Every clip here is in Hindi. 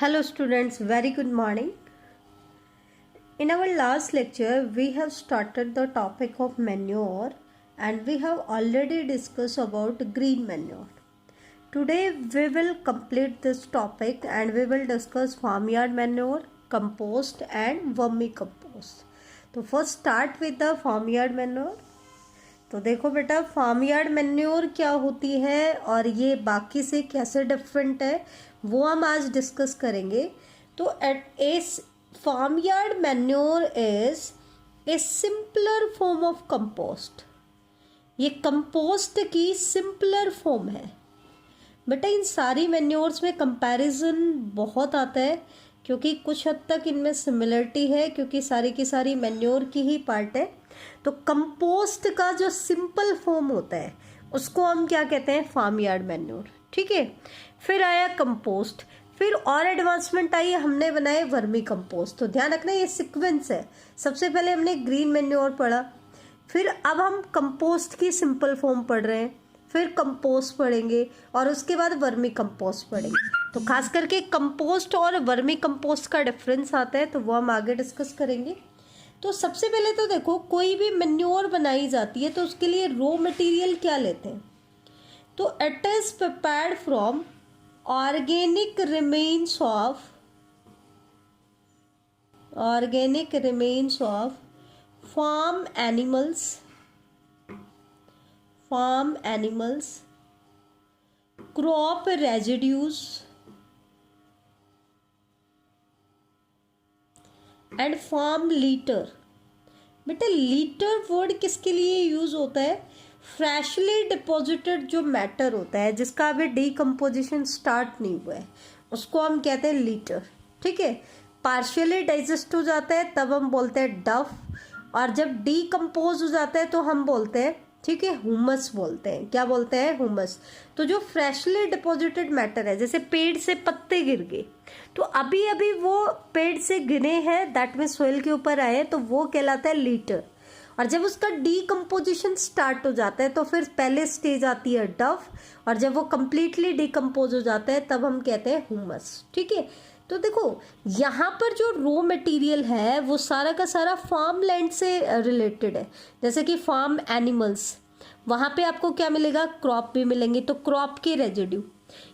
Hello students, very good morning. In our last lecture, we have started the topic of manure and we have already discussed about green manure. Today we will complete this topic and we will discuss farmyard manure, compost and vermicompost. तो first start with the farmyard manure. तो देखो बेटा फार्मयार्ड मैन्योर क्या होती है और ये बाकी से कैसे डिफरेंट है वो हम आज डिस्कस करेंगे। तो farmyard manure is a simpler form of compost. ये कंपोस्ट की सिंपलर फॉर्म है। बेटा इन सारी मैन्योर्स में कंपैरिजन बहुत आता है क्योंकि कुछ हद तक इनमें सिमिलरिटी है क्योंकि सारी की सारी मैन्योर की ही पार्ट है। तो कंपोस्ट का जो सिंपल फॉर्म होता है उसको हम क्या कहते हैं, फार्मयार्ड मैन्योर। ठीक है, फिर आया कंपोस्ट, फिर और एडवांसमेंट आई, हमने बनाए वर्मी कंपोस्ट। तो ध्यान रखना ये सीक्वेंस है। सबसे पहले हमने ग्रीन मैन्योर पढ़ा, फिर अब हम कंपोस्ट की सिंपल फॉर्म पढ़ रहे हैं, फिर कंपोस्ट पढ़ेंगे और उसके बाद वर्मी कंपोस्ट पढ़ेंगे। तो खास करके कंपोस्ट और वर्मी कंपोस्ट का डिफरेंस आता है तो वो हम आगे डिस्कस करेंगे। तो सबसे पहले तो देखो कोई भी मैन्योर बनाई जाती है तो उसके लिए रॉ मटेरियल क्या लेते हैं, तो it is prepared from organic remains of farm animals, crop residues and farm litter. बेटा लीटर वर्ड किसके लिए यूज होता है, फ्रेशली डिपॉजिटेड जो मैटर होता है जिसका अभी डीकम्पोजिशन स्टार्ट नहीं हुआ है उसको हम कहते हैं लीटर। ठीक है, पार्शियली डाइजेस्ट हो जाता है तब हम बोलते हैं डफ, और जब डीकम्पोज हो जाता है तो हम बोलते हैं, ठीक है, ह्यूमस बोलते हैं। क्या बोलते हैं, ह्यूमस। तो जो फ्रेशली डिपॉजिटेड मैटर है, जैसे पेड़ से पत्ते गिर गए तो अभी अभी वो पेड़ से गिरे हैं, दैट मीन सोइल के ऊपर आए तो वो कहलाता है लीटर। और जब उसका डीकम्पोजिशन स्टार्ट हो जाता है तो फिर पहले स्टेज आती है डफ, और जब वो कंप्लीटली डीकम्पोज हो जाता है तब हम कहते हैं ह्यूमस। ठीक है, तो देखो यहाँ पर जो रॉ मटेरियल है वो सारा का सारा फार्म लैंड से रिलेटेड है। जैसे कि फार्म एनिमल्स, वहाँ पे आपको क्या मिलेगा, क्रॉप भी मिलेंगी, तो क्रॉप के रेजिड्यू,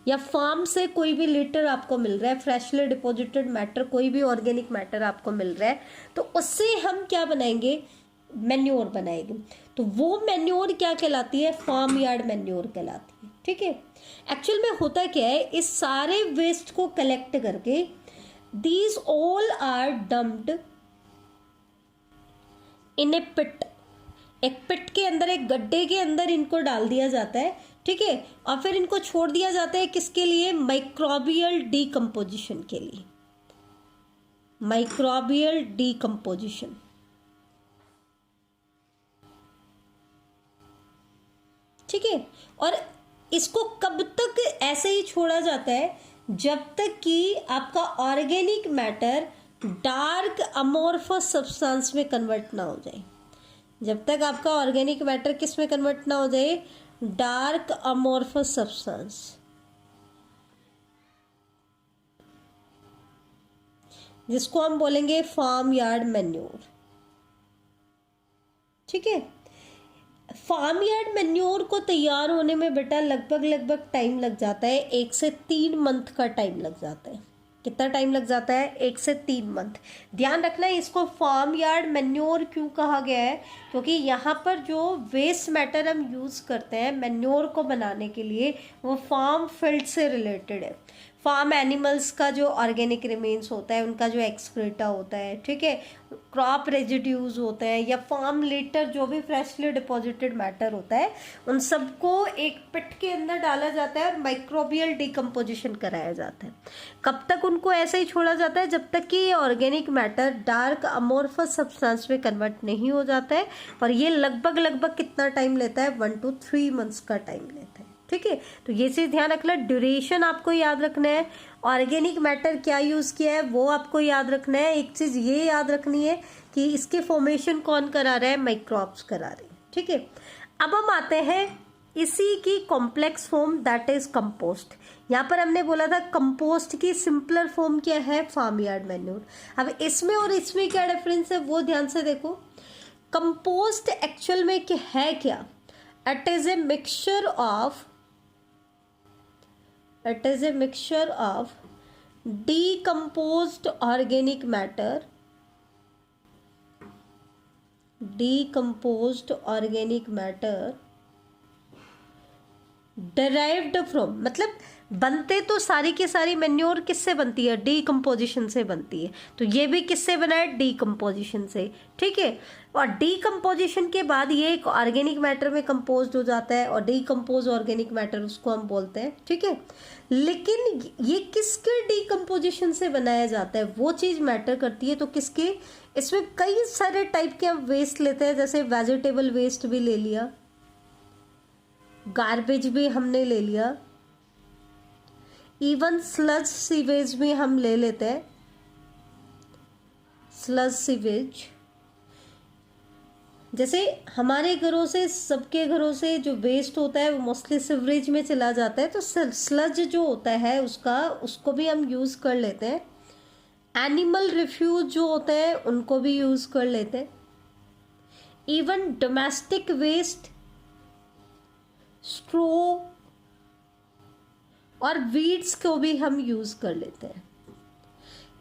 या फार्म से कोई भी लिटर आपको मिल रहा है, फ्रेशली डिपॉजिटेड मैटर, कोई भी ऑर्गेनिक मैटर आपको मिल रहा है, तो उससे हम क्या बनाएंगे, मैन्योर बनाएंगे। तो वो मैन्योर क्या कहलाती है, फार्म यार्ड मैन्योर कहलाती है। ठीक है, एक्चुअल में होता क्या है, इस सारे वेस्ट को कलेक्ट करके दीज ऑल आर डम्प्ड इन ए पिट। एक पिट के अंदर, एक गड्ढे के अंदर इनको डाल दिया जाता है। ठीक है, और फिर इनको छोड़ दिया जाता है किसके लिए, माइक्रोबियल डीकम्पोजिशन के लिए, माइक्रोबियल डीकम्पोजिशन। ठीक है, और इसको कब तक ऐसे ही छोड़ा जाता है, जब तक कि आपका organic matter dark amorphous substance में कन्वर्ट ना हो जाए। जब तक आपका ऑर्गेनिक मैटर किस में कन्वर्ट ना हो जाए, डार्क अमोर्फस सब्सटेंस। जिसको हम बोलेंगे फार्म यार्ड मैन्योर। ठीक है, फार्म यार्ड मैन्योर को तैयार होने में बेटा लगभग टाइम लग जाता है, 1 से 3 मंथ का टाइम लग जाता है। कितना टाइम लग जाता है, 1 से 3 मंथ। ध्यान रखना इसको फार्म यार्ड मैन्योर क्यों कहा गया है, क्योंकि यहाँ पर जो वेस्ट मैटर हम यूज़ करते हैं मैन्योर को बनाने के लिए वो फार्म फील्ड से रिलेटेड है। फार्म एनिमल्स का जो ऑर्गेनिक रिमेन्स होता है, उनका जो एक्सक्रीटा होता है, ठीक है, क्रॉप रेजिड्यूज होते हैं, या फार्म लीटर जो भी फ्रेशली डिपॉजिटेड मैटर होता है, उन सबको एक पिट के अंदर डाला जाता है और माइक्रोबियल डीकम्पोजिशन कराया जाता है। कब तक उनको ऐसे ही छोड़ा जाता है, जब तक कि ये organic matter dark amorphous substance में कन्वर्ट नहीं हो जाता है। और ये लगभग कितना टाइम लेता है, 1 to 3 मंथ्स का टाइम लेता है। ठीक है, तो ये चीज़ ध्यान रखना, ड्यूरेशन आपको याद रखना है, ऑर्गेनिक मैटर क्या यूज़ किया है वो आपको याद रखना है। एक चीज़ ये याद रखनी है कि इसके फॉर्मेशन कौन करा रहा है, माइक्रोब्स करा रहे हैं। ठीक है, अब हम आते हैं इसी की complex form, that is compost. यहाँ पर हमने बोला था कंपोस्ट की सिंपलर फॉर्म क्या है, फार्म यार्ड मैन्योर। अब इसमें और इसमें क्या डिफरेंस है वो ध्यान से देखो। कंपोस्ट एक्चुअल में क्या है, क्या, it is a mixture of decomposed organic matter derived from, मतलब बनते तो सारी की सारी मैन्योर किससे बनती है, डीकम्पोजिशन से बनती है। तो ये भी किससे बना है, डीकम्पोजिशन से, ठीक है। और डीकम्पोजिशन के बाद ये एक ऑर्गेनिक मैटर में कंपोज हो जाता है और डीकम्पोज ऑर्गेनिक मैटर उसको हम बोलते हैं, ठीक है। लेकिन ये किसके डीकम्पोजिशन से बनाया जाता है वो चीज़ मैटर करती है। तो किसके, इसमें कई सारे टाइप के हम वेस्ट लेते हैं, जैसे वेजिटेबल वेस्ट भी ले लिया, गार्बेज भी हमने ले लिया, इवन स्लज सीवेज भी हम ले लेते हैं, स्लज सीवेज। जैसे हमारे घरों से, सबके घरों से जो वेस्ट होता है वो मोस्टली सीवरेज में चला जाता है, तो स्लज जो होता है उसको भी हम यूज़ कर लेते हैं। एनिमल रिफ्यूज जो होते हैं उनको भी यूज़ कर लेते हैं। इवन डोमेस्टिक वेस्ट, स्ट्रो और वीड्स को भी हम यूज़ कर लेते हैं।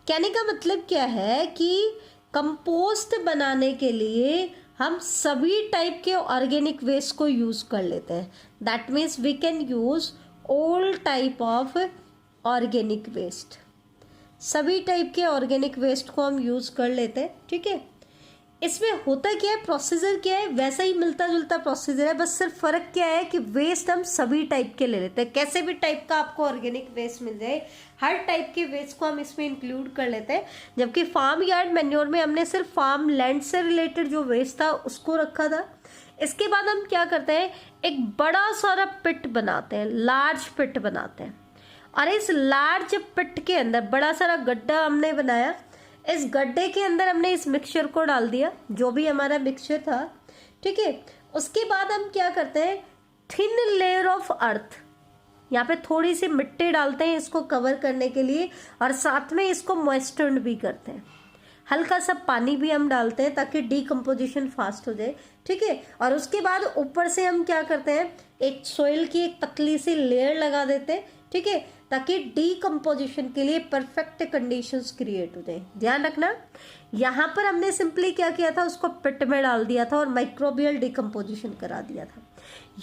कहने का मतलब क्या है कि कंपोस्ट बनाने के लिए हम सभी टाइप के ऑर्गेनिक वेस्ट को यूज़ कर लेते हैं। That means we can use all type of organic waste, सभी टाइप के ऑर्गेनिक वेस्ट को हम यूज़ कर लेते हैं, ठीक है। इसमें होता क्या है, प्रोसीजर क्या है, वैसा ही मिलता जुलता प्रोसीजर है, बस सिर्फ फ़र्क क्या है कि वेस्ट हम सभी टाइप के ले लेते हैं। कैसे भी टाइप का आपको ऑर्गेनिक वेस्ट मिल जाए, हर टाइप के वेस्ट को हम इसमें इंक्लूड कर लेते हैं। जबकि फार्म यार्ड मैन्योर में हमने सिर्फ फार्म लैंड से रिलेटेड जो वेस्ट था उसको रखा था। इसके बाद हम क्या करते हैं, एक बड़ा सारा पिट बनाते हैं, लार्ज पिट बनाते हैं, और इस लार्ज पिट के अंदर बड़ा सारा गड्ढा हमने बनाया। इस गड्ढे के अंदर हमने इस मिक्सचर को डाल दिया, जो भी हमारा मिक्सचर था, ठीक है। उसके बाद हम क्या करते हैं, थिन लेयर ऑफ अर्थ, यहाँ पे थोड़ी सी मिट्टी डालते हैं इसको कवर करने के लिए, और साथ में इसको मॉइस्चर्ड भी करते हैं। हल्का सा पानी भी हम डालते हैं ताकि डीकम्पोजिशन फास्ट हो जाए, ठीक है। और उसके बाद ऊपर से हम क्या करते हैं, एक सॉइल की एक पतली सी लेयर लगा देते हैं, ठीक है, ताकि डीकम्पोजिशन के लिए परफेक्ट कंडीशंस क्रिएट हो जाए। ध्यान रखना, यहाँ पर हमने सिंपली क्या किया था, उसको पिट में डाल दिया था और माइक्रोबियल डीकम्पोजिशन करा दिया था।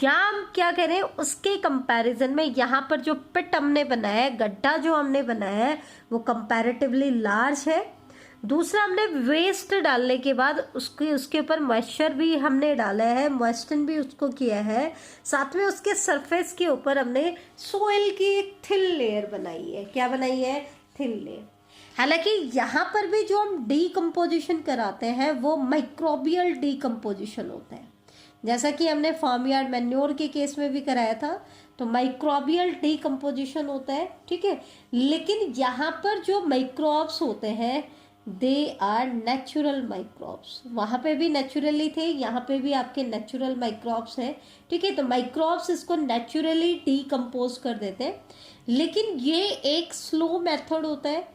यहाँ हम क्या कह रहे हैं, उसके कंपैरिजन में यहाँ पर जो पिट हमने बनाया है, गड्ढा जो हमने बनाया है, वो कंपैरेटिवली लार्ज है। दूसरा, हमने वेस्ट डालने के बाद उसके ऊपर मॉइस्चर भी हमने डाला है, मॉइस्चर भी उसको किया है, साथ में उसके सरफेस के ऊपर हमने सोइल की एक थिन लेयर बनाई है। क्या बनाई है, थिन लेयर। हालांकि यहाँ पर भी जो हम डीकम्पोजिशन कराते हैं वो माइक्रोबियल डीकम्पोजिशन होता है, जैसा कि हमने फार्म यार्ड मैन्योर के केस में भी कराया था, तो माइक्रोबियल डीकम्पोजिशन होता है, ठीक है। लेकिन यहाँ पर जो माइक्रोब्स होते हैं दे आर नेचुरल माइक्रोब्स, वहाँ पे भी नेचुरली थे, यहाँ पे भी आपके नेचुरल माइक्रोब्स हैं, ठीक है। तो माइक्रोब्स इसको नेचुरली डीकम्पोज कर देते हैं, लेकिन ये एक स्लो मेथड होता है।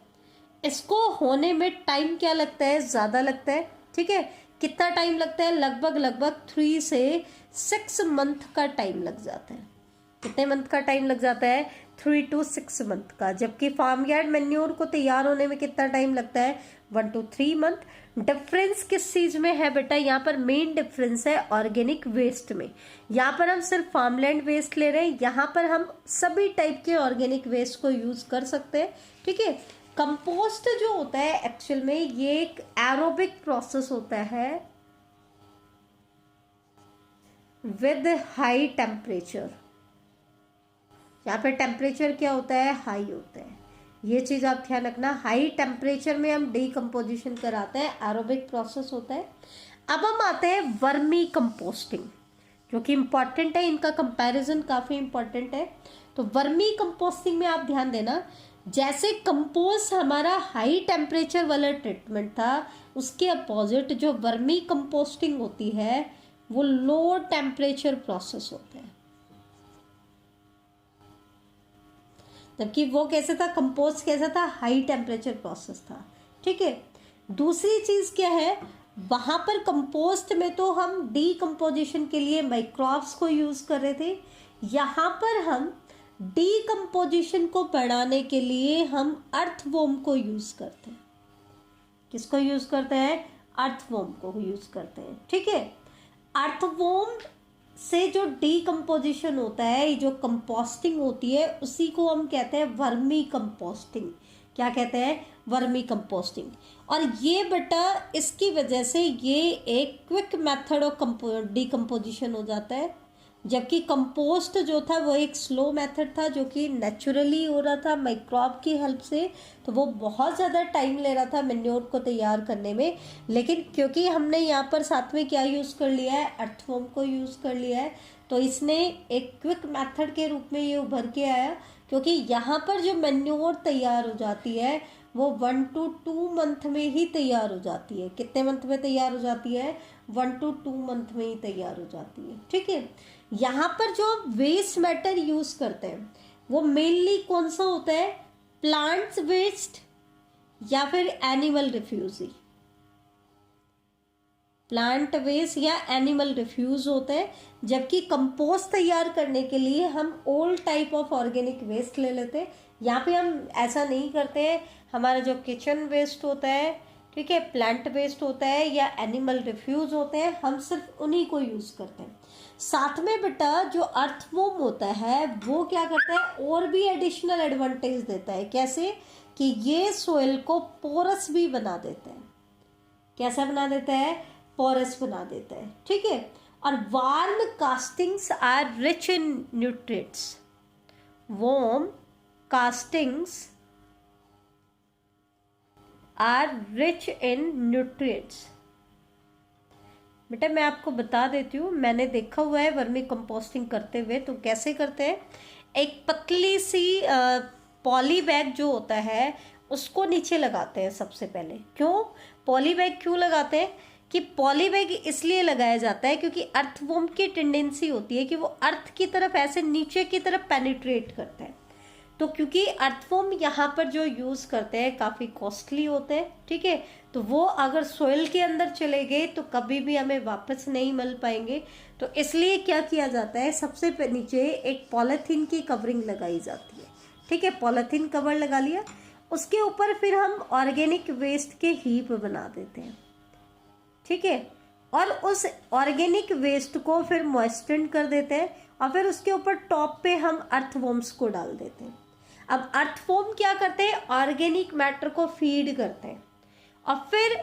इसको होने में टाइम क्या लगता है, ज़्यादा लगता है, ठीक है। कितना टाइम लगता है, लगभग 3 से 6 मंथ का टाइम लग जाता है। कितने मंथ का टाइम लग जाता है, 3 to 6 मंथ का। जबकि फार्म यार्ड मैन्योर को तैयार होने में कितना टाइम लगता है, 1 to 3 मंथ। डिफरेंस किस चीज़ में है बेटा, यहाँ पर मेन डिफरेंस है ऑर्गेनिक वेस्ट में। यहाँ पर हम सिर्फ फार्मलैंड वेस्ट ले रहे हैं, यहाँ पर हम सभी टाइप के ऑर्गेनिक वेस्ट को यूज़ कर सकते हैं, ठीक है। कंपोस्ट जो होता है एक्चुअल में ये एक एरोबिक प्रोसेस होता है विद हाई टेम्परेचर। यहाँ पे टेम्परेचर क्या होता है, हाई होता है। ये चीज़ आप ध्यान रखना, हाई टेम्परेचर में हम डीकम्पोजिशन कराते हैं, एरोबिक प्रोसेस होता है। अब हम आते हैं वर्मी कंपोस्टिंग, जो कि इम्पॉर्टेंट है, इनका कंपैरिजन काफ़ी इम्पॉर्टेंट है। तो वर्मी कंपोस्टिंग में आप ध्यान देना, जैसे कंपोस्ट हमारा हाई टेम्परेचर वाला ट्रीटमेंट था, उसके अपोजिट जो वर्मी कंपोस्टिंग होती है वो लो टेम्परेचर प्रोसेस होता है। जबकि वो कैसे था, कंपोस्ट कैसा था, हाई टेम्परेचर प्रोसेस था। ठीक है। दूसरी चीज़ क्या है, वहाँ पर कंपोस्ट में तो हम डीकम्पोजिशन के लिए माइक्रोब्स को यूज़ कर रहे थे, यहाँ पर हम डीकम्पोजिशन को बढ़ाने के लिए हम अर्थवॉर्म को यूज़ करते हैं। किसको यूज़ करते हैं, अर्थवॉर्म को यूज़ करते हैं। ठीक है। अर्थवॉर्म से जो डीकम्पोजिशन होता है, जो कंपोस्टिंग होती है, उसी को हम कहते हैं वर्मी कंपोस्टिंग। क्या कहते हैं, वर्मी कंपोस्टिंग। और ये बेटा इसकी वजह से ये एक क्विक मेथड ऑफ डीकम्पोजिशन हो जाता है, जबकि कंपोस्ट जो था वो एक स्लो मेथड था, जो कि नेचुरली हो रहा था माइक्रोब की हेल्प से, तो वो बहुत ज़्यादा टाइम ले रहा था मैन्योर को तैयार करने में। लेकिन क्योंकि हमने यहाँ पर साथ में क्या यूज़ कर लिया है, अर्थवॉर्म को यूज़ कर लिया है, तो इसने एक क्विक मेथड के रूप में ये उभर के आया। क्योंकि यहाँ पर जो मैन्योर तैयार हो जाती है वो 1 to 2 मंथ में ही तैयार हो जाती है। कितने मंथ में तैयार हो जाती है, 1 to 2 मंथ में ही तैयार हो जाती है। ठीक है। यहाँ पर जो वेस्ट मैटर यूज करते हैं वो मेनली कौन सा होता है, प्लांट्स वेस्ट या फिर एनिमल रिफ्यूज। प्लांट वेस्ट या एनिमल रिफ्यूज होता है, जबकि कंपोस्ट तैयार करने के लिए हम old type of organic waste ले लेते हैं। यहाँ पे हम ऐसा नहीं करते हैं। हमारा जो किचन वेस्ट होता है, ठीक है, प्लांट वेस्ट होता है या एनिमल रिफ्यूज होते हैं, हम सिर्फ उन्हीं को यूज करते हैं। साथ में बेटा जो अर्थवॉर्म होता है वो क्या करता है, और भी एडिशनल एडवांटेज देता है। कैसे कि ये सोइल को पोरस भी बना देता है। कैसा बना देता है, पोरस बना देता है। ठीक है। और worm castings are rich in nutrients. Worm castings are rich in nutrients. बेटा मैं आपको बता देती हूँ, मैंने देखा हुआ है वर्मी कंपोस्टिंग करते हुए। तो कैसे करते हैं, एक पतली सी पॉली बैग जो होता है उसको नीचे लगाते हैं सबसे पहले। क्यों पॉली बैग क्यों लगाते हैं, कि पॉली बैग इसलिए लगाया जाता है क्योंकि अर्थवॉर्म की टेंडेंसी होती है कि वो अर्थ की तरफ ऐसे नीचे की तरफ पेनिट्रेट करता है। तो क्योंकि अर्थवॉर्म यहाँ पर जो यूज़ करते हैं काफ़ी कॉस्टली होते हैं। ठीक है। तो वो अगर सोइल के अंदर चले गए तो कभी भी हमें वापस नहीं मिल पाएंगे। तो इसलिए क्या किया जाता है, सबसे नीचे एक पॉलीथीन की कवरिंग लगाई जाती है। ठीक है। पॉलीथीन कवर लगा लिया, उसके ऊपर फिर हम ऑर्गेनिक वेस्ट के हीप बना देते हैं। ठीक है। और उस ऑर्गेनिक वेस्ट को फिर मॉइस्चर कर देते हैं और फिर उसके ऊपर टॉप पे हम अर्थवॉर्म्स को डाल देते हैं। अब अर्थवॉर्म क्या करते हैं, ऑर्गेनिक मैटर को फीड करते हैं और फिर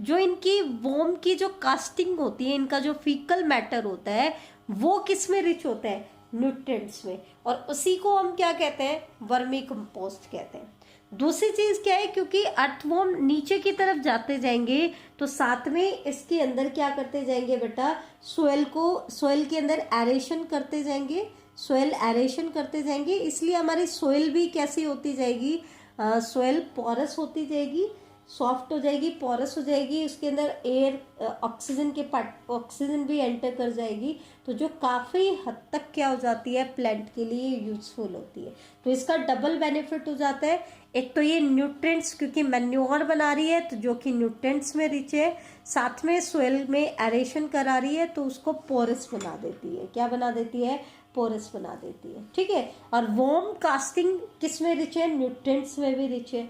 जो इनकी वॉर्म की जो कास्टिंग होती है, इनका जो फीकल मैटर होता है वो किस में रिच होता है, न्यूट्रिएंट्स में। और उसी को हम क्या कहते हैं, वर्मी कंपोस्ट कहते हैं। दूसरी चीज क्या है, क्योंकि अर्थवॉर्म नीचे की तरफ जाते जाएंगे तो साथ में इसके अंदर क्या करते जाएंगे बेटा, सोइल के अंदर एरेशन करते जाएंगे, सोइल एरेशन करते जाएंगे। इसलिए हमारी सोइल भी कैसी होती जाएगी, सोइल पोरस होती जाएगी, सॉफ्ट हो जाएगी, पोरस हो जाएगी। उसके अंदर एयर ऑक्सीजन भी एंटर कर जाएगी, तो जो काफ़ी हद तक क्या हो जाती है, प्लांट के लिए यूजफुल होती है। तो इसका डबल बेनिफिट हो जाता है। एक तो ये न्यूट्रिएंट्स, क्योंकि मैन्योर बना रही है तो जो कि न्यूट्रिएंट्स में रिच है, साथ में सोइल में एरेशन करा रही है तो उसको पोरस बना देती है। क्या बना देती है, पोरस बना देती है। ठीक है। और वॉर्म कास्टिंग किस में रिच है, न्यूट्रिएंट्स में भी रिच है।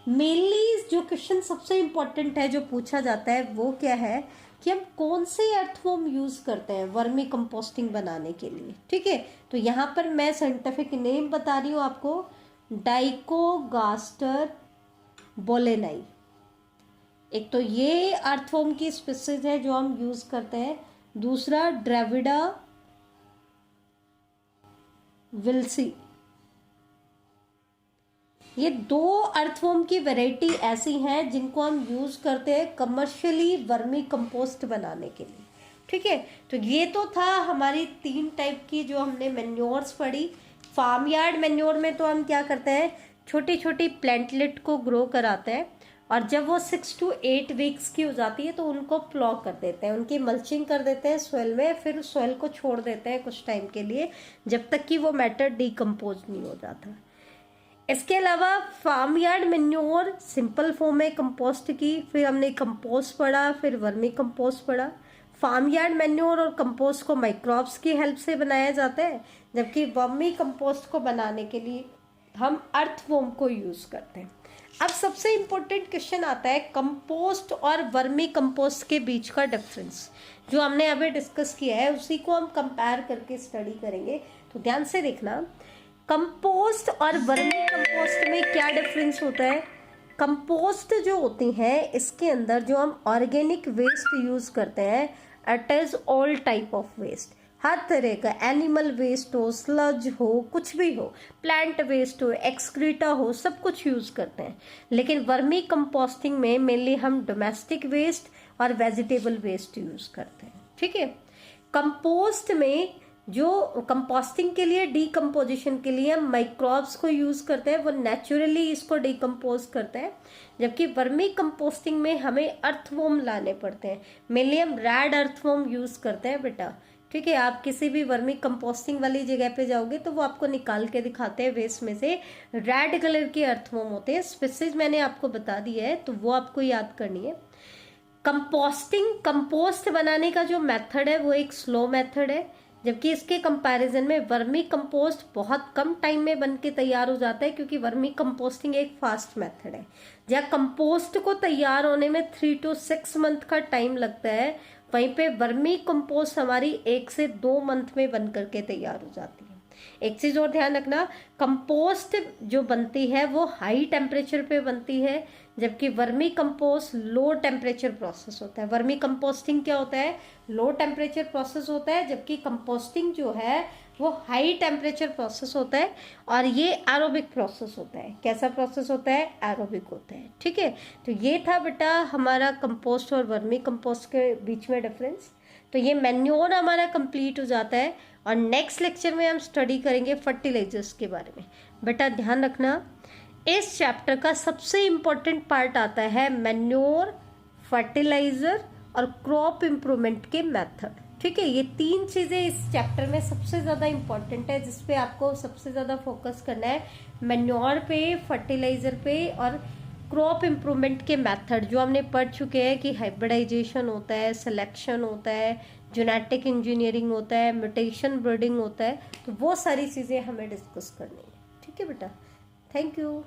मेनली जो क्वेश्चन सबसे इम्पोर्टेंट है जो पूछा जाता है वो क्या है, कि हम कौन से अर्थवॉर्म यूज़ करते हैं वर्मी कंपोस्टिंग बनाने के लिए। ठीक है। तो यहाँ पर मैं साइंटिफिक नेम बता रही हूँ आपको, डाइकोगास्टर बोलेनाई। एक तो ये अर्थवॉर्म की स्पीसीज है जो हम यूज़ करते हैं। दूसरा ड्रेविडा विल्सी। ये दो अर्थवॉर्म की वैरायटी ऐसी हैं जिनको हम यूज करते हैं कमर्शियली वर्मी कंपोस्ट बनाने के लिए। ठीक है। तो ये तो था हमारी 3 टाइप की जो हमने मैन्योर्स पढ़ी। फार्म यार्ड मैन्योर में तो हम क्या करते हैं, छोटी छोटी प्लांटलेट को ग्रो कराते हैं और जब वो 6 to 8 वीक्स की हो जाती है तो उनको प्लॉ कर देते हैं, उनकी मल्चिंग कर देते हैं सोइल में, फिर सोइल को छोड़ देते हैं कुछ टाइम के लिए जब तक कि वो मैटर डिकम्पोज नहीं हो जाता। इसके अलावा farm yard manure simple form है कंपोस्ट की, फिर हमने कंपोस्ट पढ़ा, फिर वर्मी कंपोस्ट पढ़ा। फार्म यार्ड मेन्योर और कंपोस्ट को माइक्रोब्स की हेल्प से बनाया जाता है, जबकि वर्मी कंपोस्ट को बनाने के लिए हम अर्थवॉर्म को यूज़ करते हैं। अब सबसे इम्पोर्टेंट क्वेश्चन आता है कंपोस्ट और वर्मी कंपोस्ट के बीच का डिफरेंस। जो हमने अभी डिस्कस किया है उसी को हम कंपेयर करके स्टडी करेंगे, तो ध्यान से देखना। कंपोस्ट और वर्मी कंपोस्ट में क्या डिफरेंस होता है? कंपोस्ट जो होती हैं इसके अंदर जो हम ऑर्गेनिक वेस्ट यूज़ करते हैं, it is all type of waste, हर तरह का, एनिमल वेस्ट हो, स्लज हो, कुछ भी हो, प्लांट वेस्ट हो, एक्सक्रीटा हो, सब कुछ यूज़ करते हैं। लेकिन वर्मी कंपोस्टिंग में मेनली हम डोमेस्टिक वेस्ट और वेजिटेबल वेस्ट यूज़ करते हैं, ठीक है। कंपोस्ट में जो कंपोस्टिंग के लिए, डीकम्पोजिशन के लिए हम माइक्रोब्स को यूज़ करते हैं, वो नेचुरली इसको डीकम्पोज करते हैं, जबकि वर्मी कंपोस्टिंग में हमें अर्थवॉर्म लाने पड़ते हैं। मेनली हम रेड अर्थवॉर्म यूज़ करते हैं बेटा, ठीक है। आप किसी भी वर्मी कंपोस्टिंग वाली जगह पे जाओगे तो वो आपको निकाल के दिखाते हैं वेस्ट में से, रेड कलर के अर्थवॉर्म होते हैं। स्पेसिस मैंने आपको बता दिया है, तो वो आपको याद करनी है। कंपोस्ट बनाने का जो मेथड है वो एक स्लो मेथड है, जबकि इसके कंपैरिजन में वर्मी कंपोस्ट बहुत कम टाइम में बन के तैयार हो जाता है, क्योंकि वर्मी कंपोस्टिंग एक फास्ट मेथड है। जहाँ कंपोस्ट को तैयार होने में 3 to 6 मंथ का टाइम लगता है, वहीं पे वर्मी कंपोस्ट हमारी 1 से 2 मंथ में बन करके तैयार हो जाती है। एक चीज और ध्यान रखना, कंपोस्ट जो बनती है वो हाई टेम्परेचर पे बनती है, जबकि vermi compost low temperature process होता है। वर्मी कंपोस्टिंग क्या होता है? लो टेम्परेचर प्रोसेस होता है, जबकि कंपोस्टिंग जो है वो हाई टेम्परेचर प्रोसेस होता है, और ये एरोबिक प्रोसेस होता है। कैसा प्रोसेस होता है? एरोबिक होता है, ठीक है। तो ये था बेटा हमारा कंपोस्ट और वर्मी कंपोस्ट के बीच में डिफरेंस। तो ये मैन्योर हमारा कंप्लीट हो जाता है, और नेक्स्ट लेक्चर में हम स्टडी करेंगे फर्टिलाइजर्स के बारे में। बेटा ध्यान रखना, इस चैप्टर का सबसे इम्पोर्टेंट पार्ट आता है मैन्योर, फर्टिलाइजर और क्रॉप इम्प्रूवमेंट के मेथड, ठीक है। ये 3 चीज़ें इस चैप्टर में सबसे ज़्यादा इम्पॉर्टेंट है, जिसपे आपको सबसे ज़्यादा फोकस करना है। मैन्योर पे, फर्टिलाइजर पे और क्रॉप इम्प्रूवमेंट के मेथड जो हमने पढ़ चुके हैं कि हाइब्रिडाइजेशन होता है, सिलेक्शन होता है, जेनेटिक इंजीनियरिंग होता है, म्यूटेशन ब्रीडिंग होता है, तो वो सारी चीज़ें हमें डिस्कस करनी है, ठीक है बेटा। Thank you.